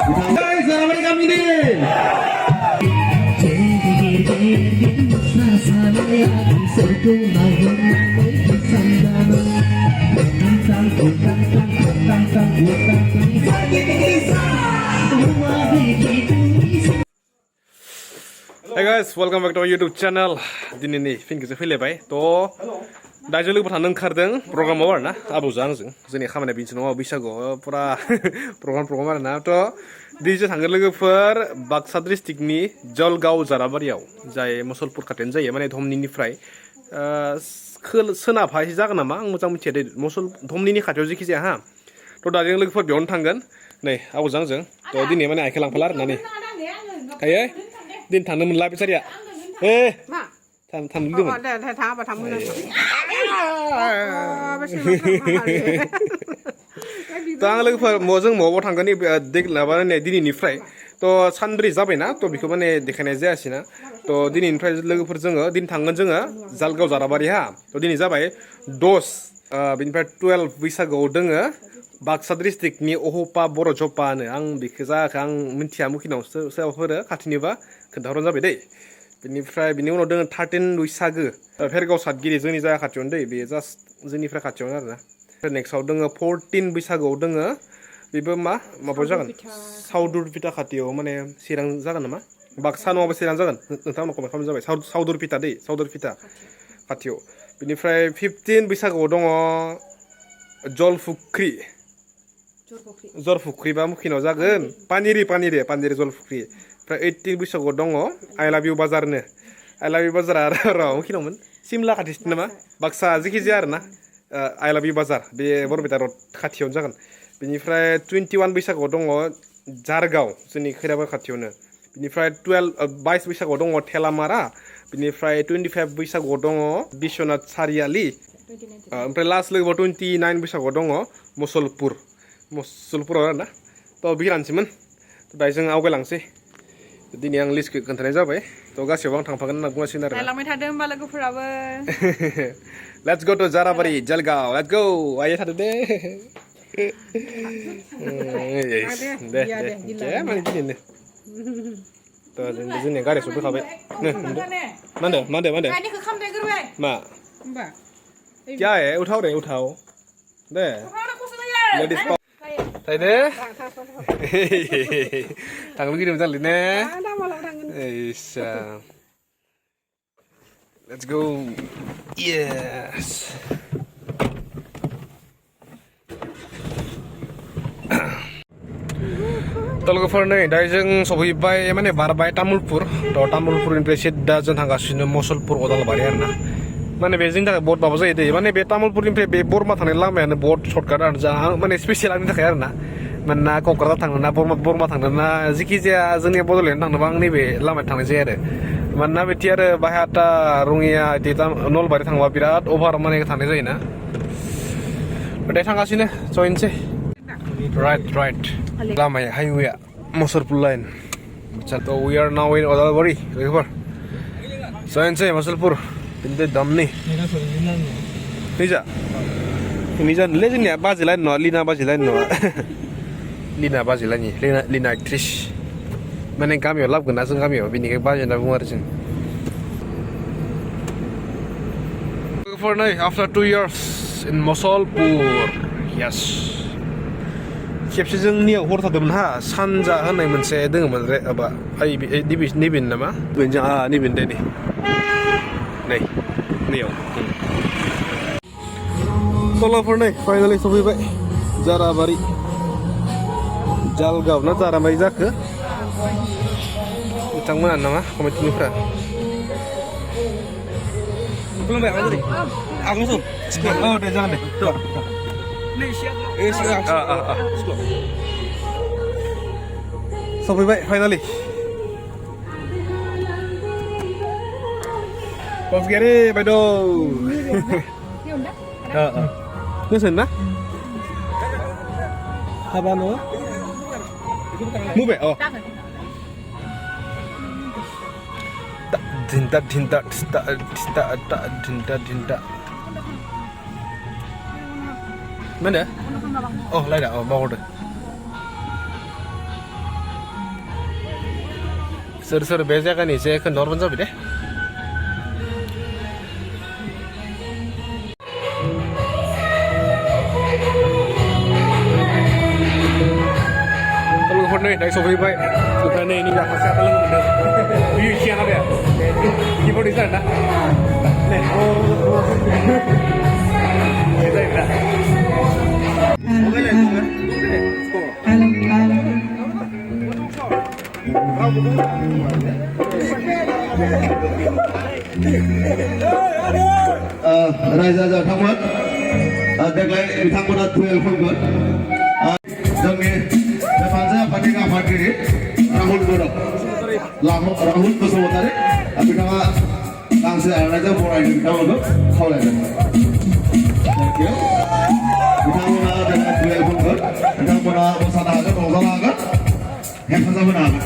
Guys, selamat kami ini. Hey guys, welcome back to our YouTube channel. Dini ni fin kita file bai. To दा जों लोगो थांनो ओंखारदों प्रग्रामाव आरोना आबौजों आंजों जोंनि खामानिया बेनोसै नङा बैसागुआव पुरा प्रग्राम आरोना थ' दिनैसो थांगोन लोगोफोर बाक्सा डिस्ट्रिक्टनि जलगाव जाराबारियाव जाय मुसलपुर खाथियावनो जायो माने धमनिनिफ्राय सोनाबहा एसे जागोन नामा आं मोजां मिथिया दे धमनिनि खाथियाव जेखि जाया हा थ' दा जों लोगोफोर बेयावनो थांगोन नै आबौजों आंजों थ' दिनै माने आइखौ लांफाला आरोना नै आयै दिन थांनो मोनला बेसारिया थांनो लुगैदोंमोन दे थाङाबा थांनो दा आं लोगोफोर जों मबाव थांगोन माबानाय दिनैनिफ्राय थ' सानब्रै जाबायना थ' बेखौ माने देखायनाय जायासैना थ' दिनैनिफ्राय लोगोफोर जोङो दिन थांगोन जोङो जालगाव जाराबारि हा थ' दिनै जाबाय 10 बिनिफ्राय 12 बैसागोआव दोङो बाक्सा डिस्ट्रिक्टनि अहपा बर' जपा होनो आं बेखौ जायाखै आं मिथिया मुखिनाव सोरबाफोर खाथिनिबा खोन्थाहरबानो जाबाय दै बिनिफ्राय बिनि उनाव दोङो 13 बैसागो भेरगाव सातगिरि जोंनि जायगा खाथियावनो दै बे जास्ट जोंनिफ्राय खाथियावनो आरोना नेक्स्टआव दोङो 14 बैसागोआव दोङो बेबो माबायाव जागोन साउदुरपिटा खाथियाव माने चिरां जागोन नामा बाक्सा नङाबा चिरां जागोन नोंथांमोना कमेन्ट खालामबानो जाबाय साउदुरपिटा दै साउदुरपिटा खाथियाव बिनिफ्राय 15 बैसागोआव दङ जलफुख्रि बा मुखिनाव जागोन पानिरि जलफुख्रि ओमफ्राय 18 बैसागोआव दङ आइ लाभ इउ बाजारनो आइ लाभ इउ बाजारा र' मुखिनावमोन सिमला खाथिसिन नामा बाक्सा जेखि जाया आरोना आइ लाभ इउ बाजार बे बरपेटा रड खाथियावनो जागोन बिनिफ्राय 21 बैसागोआव दङ जारगाव जोंनि खैराबारि खाथियावनो बिनिफ्राय 22 बैसागोआव दङ थेलामारा बिनिफ्राय 25 बैसागोआव दङ बिश्वनाथ सारियालि ओमफ्राय लास्ट लोगोआव 29 बैसागोआव दङ मुसलपुराव आरोना थ' बिरानोसैमोन दायो जों आवगायलांसै दिनै आं लिस्टखौ खोन्थानाय जाबाय थ' गासैयावबो आं थांफागोन होनना बुंगासिनो आरो लांबाय थादों होमबा लोगोफोराबो let's go to जाराबारि Jalgaon let's go आयै थादो दे दे माने दिनैनो थ' जोंनि गारिया सफैखाबाय मा मा क्या है उठाओ दे लेडीज थायदे थांनो लुगैदोंमोन जांलै ने ऐसा लेट्स गो यस लोगोफोर नै दा जों सफैबाय माने बारबाय तामुलपुर थ' तामुलपुरनिफ्राय सिदा जों थांगासिनो मुसलपुर अदालबारि आरोना माने बे जोंनि थाखाय बहुत माबा जायो दै माने बे तामुलपुरनिफ्राय बे बरमा थांनाय लामायानो बहुत सर्टकाट आरो जा माने स्पेसियेल आंनि थाखाय आरोना मानोना क'क्राझार थांनो ना बरमा थांनो ना जेखि जाया जोंनि बड'लेण्ड थांनोबा आं नैबे लामायाव थांनाय जायो आरो मानोना बेथि आरो बाहाटा रङिया नलबारि थांबा बिराद अभार माने थांनाय जायोना दायो थांगासिनो जयनोसै राइट लामाया हाइवेआ मुसलपुर लाइन थ' वी आर नाउ इन अदालबारि लोगोफोर जयनोसै मुसलपुर बिनिफ्राय दामनि निजानोलै जोंनिया बाजै लाइन नङा लिना बाजै लाइन नङा लिना बाजै लाइननि लिना एक्ट्रिस माने गामियाव लाबोगोन ना जों गामियाव बेनिखाय बाजै होनना बुङो आरो जों लोगोफोर नै आफ्टार 2 years इन मुसलपुर यस खेबसे जोंनियाव हर थादोंमोन हा सानजा होननाय मोनसे दोङोमोन माबा नैबेन नामा नैबेन दे नै नैयाव लोगोफोर नै फाइनालि सफैबाय जाराबारि जालगाव ना जाराबारि जाखो बिथांमोना नामा कमिटिनिफ्रा खुलुमबाय आं दे जागोन दे सफैबाय finally Kosgeri Bado. Listen na? Habano? Move it. Oh. Dinta. Mana? Oh, lain dah. Oh, bawa dah. सोर बे जायगानि एसे खोन्थाहरबानो जाबाय दे लोगोफोर नै दायो सफैबाय ओमफ्राय नै नि माखासे आदा लोगो मोनदों बियो इखियाना बे किबोर्ड इजार ना नै बे जायो दा रायजो राजाफोर देग्लाय बिथांमोना 12 फैगोन जोंनि फानजा फाथिगा आफादगिरि राहुल गौरव राहुल बसुमतारी बिथाङा गांसे आर'नाइजों बरायनो बिथांमोनखौ खावलायदों बिथांमोना देग्लाय 12 फैगोन बिथांमोना मोसानो हागोन रंजानो हागोन हेफाजाब होनो हागोन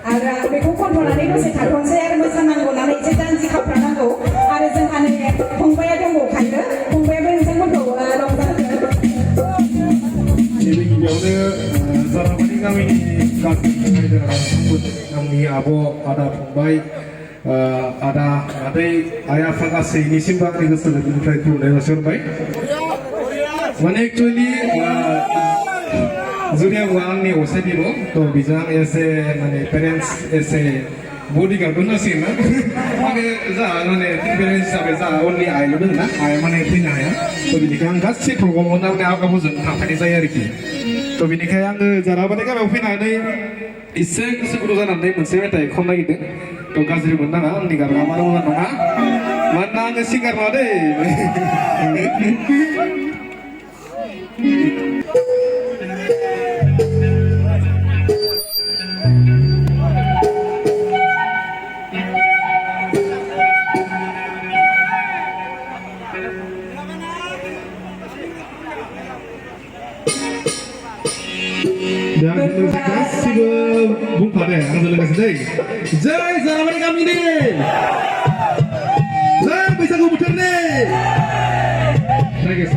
आरो बेखौ खनथ'नानै दसे थाथ'नोसै आरो मोसानांगौ होननानै एसे जानजि खाफ्रानांगौ आरो जोंहा नै फंबाया दंबावखायो फंबायाबो नोंथांमोनखौ रंजाहोगोन गिबियावनो जाराबारि गामिनि रायजो राजाफोर आंनि आब' आदा फंबाय आदा आदै आइ आफा गासैनिसिमबो आंनि गोसो गोरबोनिफ्राय खुलुमनाय जासिहरबाय माने एक्चुअली जुनिया आंनि असे बिब' तो बिजों एसे माने पेरेन्ट्स एसे बडिगार्डबो होनांसिगोन ना आङो जा माने पेरेन्ट्स हिसाबै जा उननि आइल' दङ ना आइया माने फैनो हाया तो बिनिखाय आं गासै प्रग्रामावनो आंनि आगाफोरजों थांफानाय जायो आरोखि तो बिनिखाय आङो जाराबारि गामियाव फैनानै एसे गोसो गुदुं जानानै मोनसे मेथाइ खननो नागिरदों तो गाज्रि मोननाङा आंनि गाराङा बारा मोजां नङा मानोना आङो सिंगार नङा दै Dan kasih bumpa deh, langsung lekas deh. Jai Zaramani kami nih. Jai bisa gue putar nih. Saya guys.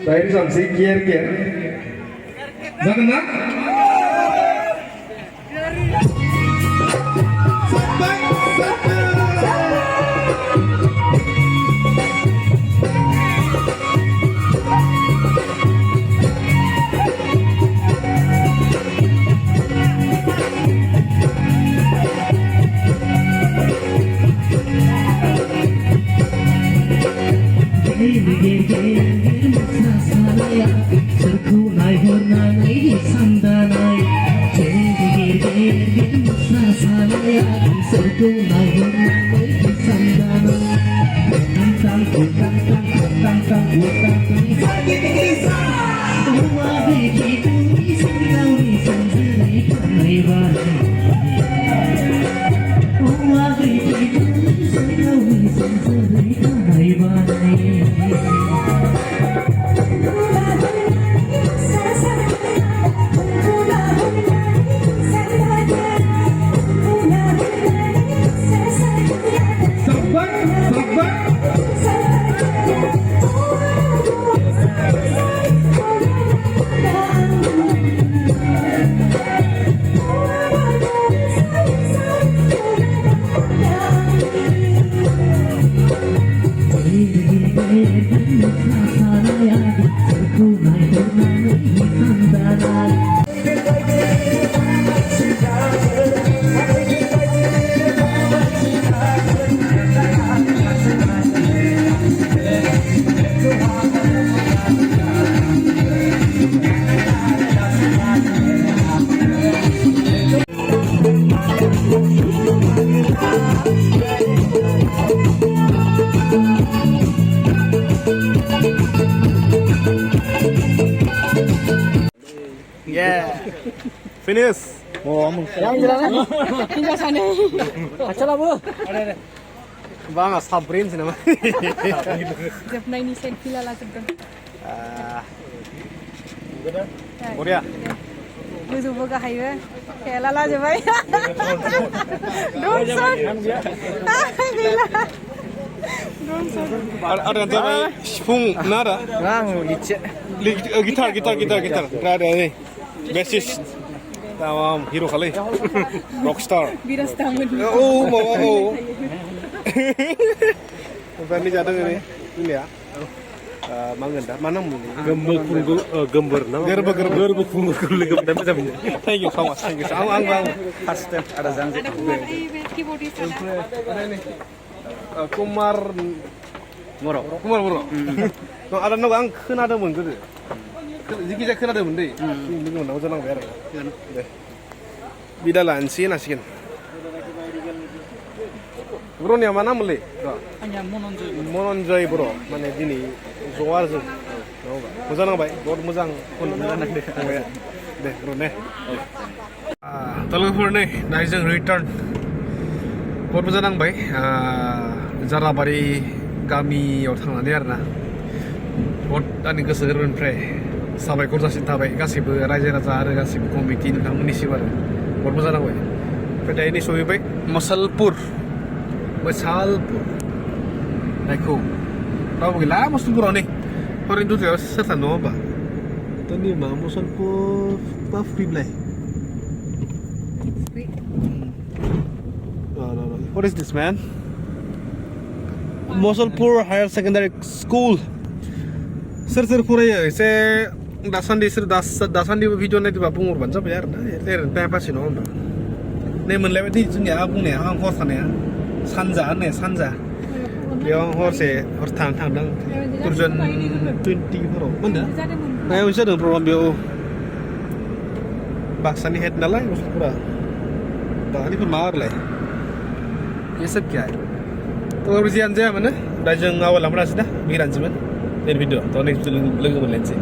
Saya ini sampai gear. Jangan nak. Finish. Tinggal sana. Acara apa? Bang, sabrin sih nama. Jepna ini selfie lah sebetulnya. Korea. Musuh boga hayu. Kela lah jemai. Don't son. Gila. Don't son. Ada yang siapa? Sifung, nada. Ngang, licet. Gitar. Ada nih. Basis हिर' खालै rockstar बिराजदामोन औ माबा औ ओमफ्राय नै जादों ओरै जोंनिया मा होनगोन दा मा नाम गोमबोर ना गोरबो खुंगुर गोरलै गोमदा मोजां मोनो थेंक इउ सो माच थेंक इउ आं फार्स्ट टाइम आरो जां कुमार बर' आदा नांगौ आं खोनादोंमोन गोदो जिखिजाया खोनादोंमोन दै लोगो मोननांगौ जानांबाय आरो दे बिदा लानोसै होनांसिगोन ब्र'निया मा नाममोनलै मनन्जय बर' माने दिनै ज' आरो जों मोजां नांबाय बहुत मोजां दे र' ने लोगोफोर नै दायो जों रिटार्न बहुत मोजां नांबाय जाराबारि गामियाव थांनानै आरोना बहुत आंनि गोसो गोरबोनिफ्राय साबायखर जासिन थाबाय गासैबो रायजो राजा आरो गासैबो कमिटि नोंथांमोननिसिम आरो बहुत मोजां नांबाय ओमफ्राय दायो नै सहैबाय मसलपुर नायखौ रावबो गैला मसलपुराव नै फरेन दुथायाव सोर थानो नङा होमबा दा नै मा मसलपुर मा फुख्रिलाय What is this, man? Mosalpur Higher Secondary School. Sir फरायो एसे दासान्दि सोर दासान्दिबो भिडिअ नायदोंबा बुंहरबानो जाबाय आरो ना ओरैनो टाइम पास नङा होनबा नै मोनलायबाय दै जोंनिया बुंनाया आं हर थानाया सानजा होननाया सानजा बेयाव हरसे हर थांदों 2020 फोराव मोनदों नायाव जादों प्रग्राम बेयाव बाक्सानि हेड नालाय मोसलपुरा दानिफोर मा आरोलाय ये सब क्या है तो जियानो जाया मानो दा जों आवगायलांबाय थासै ना बिरानोसैमोन भिडिअ' थ' नेक्स्ट लोगो मोनलायनोसै